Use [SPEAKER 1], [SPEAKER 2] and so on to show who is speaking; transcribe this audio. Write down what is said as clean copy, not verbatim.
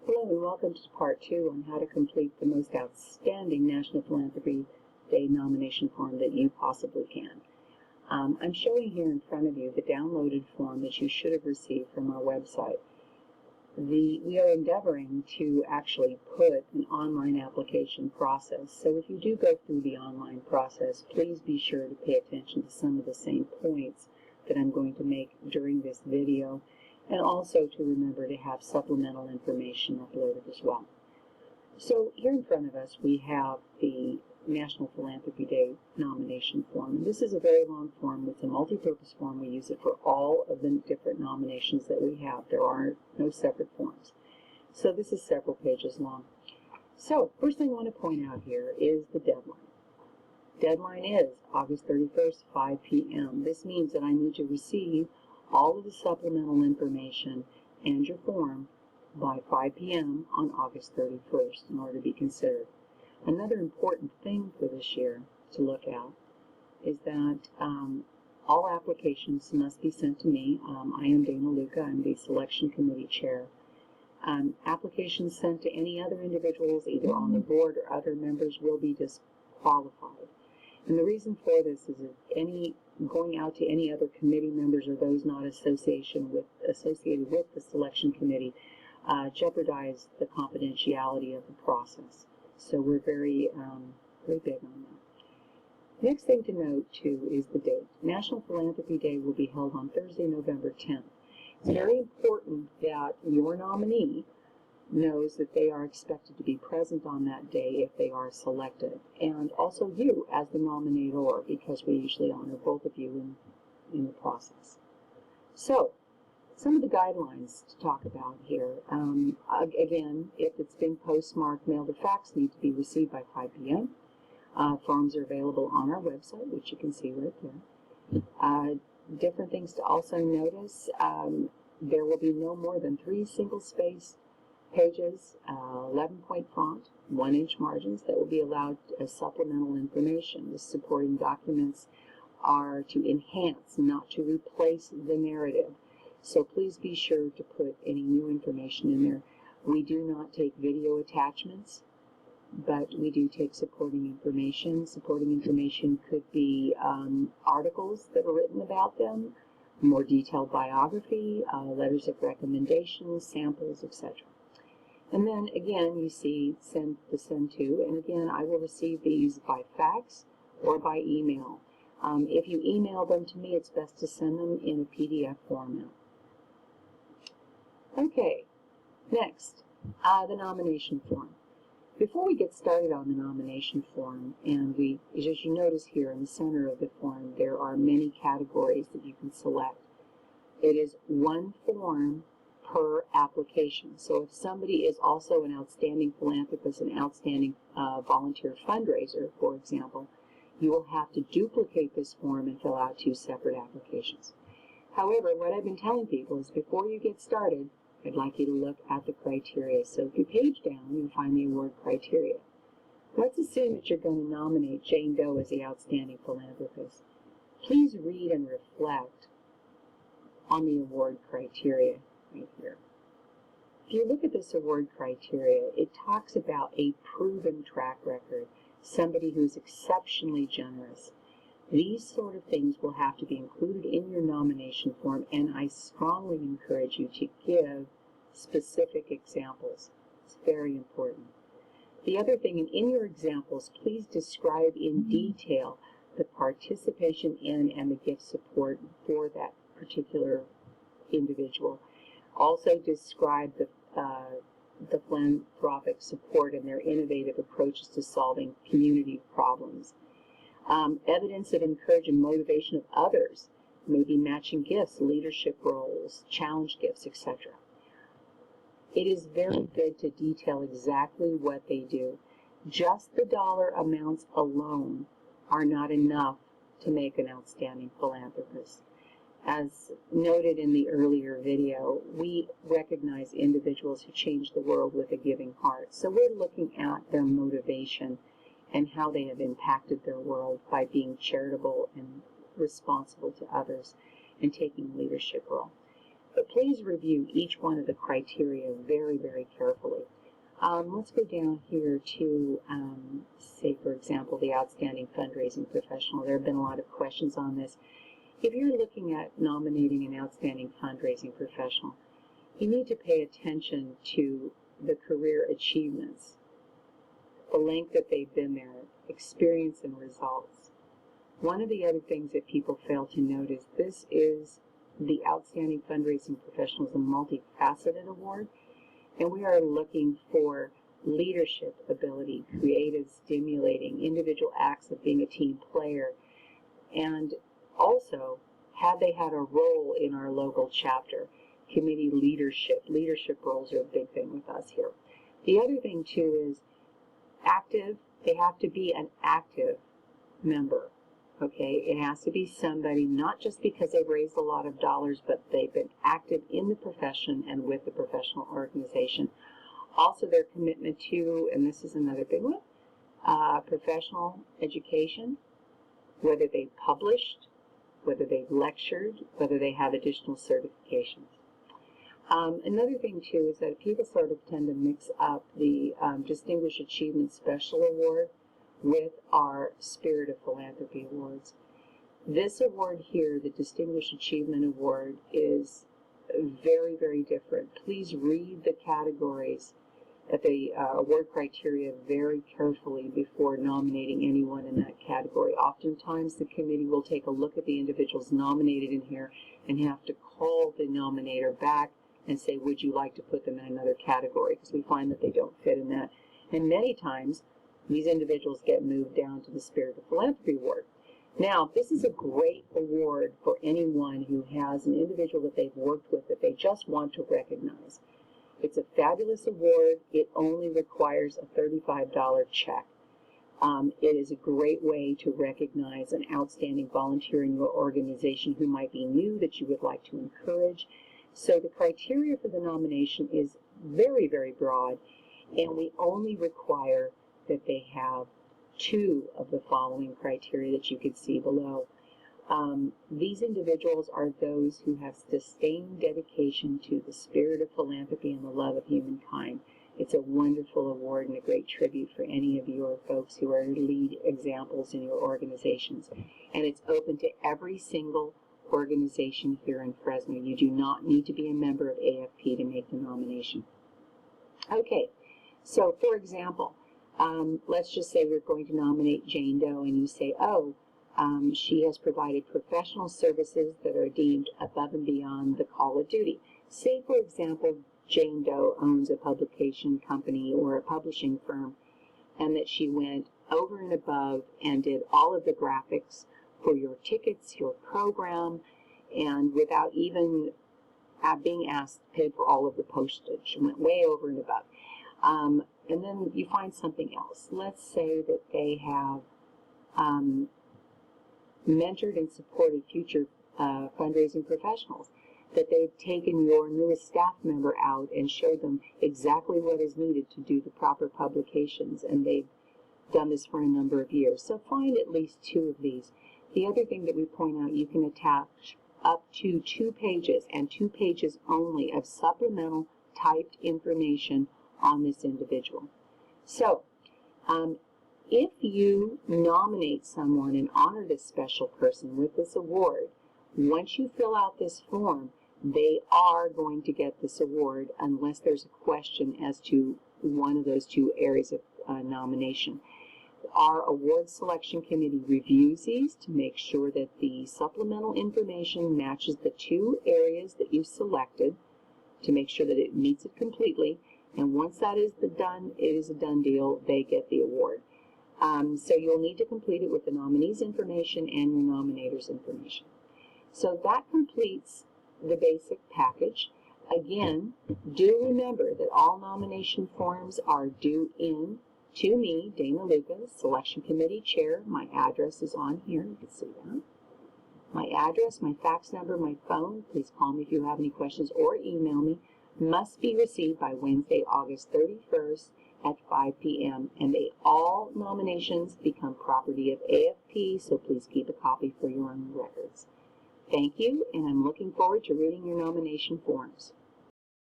[SPEAKER 1] Hello and welcome to part 2 on how to complete the most outstanding National Philanthropy Day nomination form that you possibly can. I'm showing here in front of you the downloaded form that you should have received from our website. We are endeavoring to actually put an online application process. So if you do go through the online process, please be sure to pay attention to some of the same points that I'm going to make during this video, and also to remember to have supplemental information uploaded as well. So here in front of us we have the National Philanthropy Day nomination form. And this is a very long form. It's a multi-purpose form. We use it for all of the different nominations that we have. There are no separate forms. So this is several pages long. So first thing I want to point out here is the deadline. Deadline is August 31st, 5 p.m. This means that I need to receive all of the supplemental information and your form by 5 p.m. on August 31st in order to be considered. Another important thing for this year to look at is that all applications must be sent to me. I am Dana Luca. I'm the selection committee chair. Applications sent to any other individuals, either on the board or other members, will be disqualified. And the reason for this is that going out to any other committee members or those not associated with the selection committee jeopardize the confidentiality of the process. So we're very big on that. Next thing to note too is the date. National Philanthropy Day will be held on Thursday, November 10th. It's very important that your nominee knows that they are expected to be present on that day if they are selected, and also you as the nominator, because we usually honor both of you in the process. So some of the guidelines to talk about here. Again, if it's been postmarked, mailed, or faxed, need to be received by 5 p.m. Forms are available on our website, which you can see right there. Different things to also notice. There will be no more than 3 single-space pages, 11-point font, 1-inch margins that will be allowed as supplemental information. The supporting documents are to enhance, not to replace the narrative. So please be sure to put any new information in there. We do not take video attachments, but we do take supporting information. Supporting information could be articles that are written about them, more detailed biography, letters of recommendation, samples, etc. And then again, you see send to, and again, I will receive these by fax or by email. If you email them to me, it's best to send them in a PDF format. Okay, next, the nomination form. Before we get started on the nomination form, and as you notice here in the center of the form, there are many categories that you can select. It is one form per application. So if somebody is also an outstanding philanthropist, an outstanding volunteer fundraiser, for example, you will have to duplicate this form and fill out 2 separate applications. However, what I've been telling people is before you get started, I'd like you to look at the criteria. So if you page down, you'll find the award criteria. Let's assume that you're going to nominate Jane Doe as the outstanding philanthropist. Please read and reflect on the award criteria right here. If you look at this award criteria, it talks about a proven track record, somebody who's exceptionally generous. These sort of things will have to be included in your nomination form, and I strongly encourage you to give specific examples. It's very important. The other thing, in your examples, please describe in detail the participation in and the gift support for that particular individual. Also describe the philanthropic support and their innovative approaches to solving community problems. Evidence of encouragement and motivation of others, maybe matching gifts, leadership roles, challenge gifts, etc. It is very good to detail exactly what they do. Just the dollar amounts alone are not enough to make an outstanding philanthropist. As noted in the earlier video, we recognize individuals who change the world with a giving heart. So we're looking at their motivation and how they have impacted their world by being charitable and responsible to others and taking a leadership role. But please review each one of the criteria very, very carefully. Let's go down here to, say, for example, the outstanding fundraising professional. There have been a lot of questions on this. If you're looking at nominating an outstanding fundraising professional, you need to pay attention to the career achievements, the length that they've been there, experience and results. One of the other things that people fail to note is this is the Outstanding Fundraising Professional is a multifaceted award, and we are looking for leadership ability, creative, stimulating, individual acts of being a team player, and also, have they had a role in our local chapter? Committee leadership. Leadership roles are a big thing with us here. The other thing, too, is active. They have to be an active member. Okay, it has to be somebody, not just because they've raised a lot of dollars, but they've been active in the profession and with the professional organization. Also, their commitment to, and this is another big one, professional education, whether they've published, whether they've lectured, whether they have additional certifications. Another thing, too, is that people sort of tend to mix up the Distinguished Achievement Special Award with our Spirit of Philanthropy Awards. This award here, the Distinguished Achievement Award, is very, very different. Please read the categories at the award criteria very carefully before nominating anyone in that category. Oftentimes the committee will take a look at the individuals nominated in here and have to call the nominator back and say, would you like to put them in another category, because we find that they don't fit in that. And many times these individuals get moved down to the Spirit of Philanthropy Award. Now, this is a great award for anyone who has an individual that they've worked with that they just want to recognize. It's a fabulous award. It only requires a $35 check. It is a great way to recognize an outstanding volunteer in your organization who might be new that you would like to encourage. So the criteria for the nomination is very, very broad, and we only require that they have 2 of the following criteria that you can see below. These individuals are those who have sustained dedication to the spirit of philanthropy and the love of humankind. It's a wonderful award and a great tribute for any of your folks who are lead examples in your organizations. And it's open to every single organization here in Fresno. You do not need to be a member of AFP to make the nomination. Okay, so for example, let's just say we're going to nominate Jane Doe, and you say, oh, she has provided professional services that are deemed above and beyond the call of duty. Say, for example, Jane Doe owns a publication company or a publishing firm, and that she went over and above and did all of the graphics for your tickets, your program, and without even being asked, paid for all of the postage. She went way over and above. And then you find something else. Let's say that they have mentored and supported future fundraising professionals, that they've taken your newest staff member out and showed them exactly what is needed to do the proper publications, and they've done this for a number of years. So find at least 2 of these. The other thing that we point out, you can attach up to 2 pages and 2 pages only of supplemental typed information on this individual. So, if you nominate someone and honor this special person with this award, once you fill out this form, they are going to get this award unless there's a question as to one of those 2 areas of nomination. Our award selection committee reviews these to make sure that the supplemental information matches the 2 areas that you've selected, to make sure that it meets it completely. And once that is it is a done deal, they get the award. So you'll need to complete it with the nominee's information and your nominator's information. So that completes the basic package. Again, do remember that all nomination forms are due in to me, Dana Lucas, Selection Committee Chair. My address is on here. You can see that. My address, my fax number, my phone. Please call me if you have any questions or email me. Must be received by Wednesday, August 31st at 5 p.m. And all nominations become property of AFP, so please keep a copy for your own records. Thank you, and I'm looking forward to reading your nomination forms.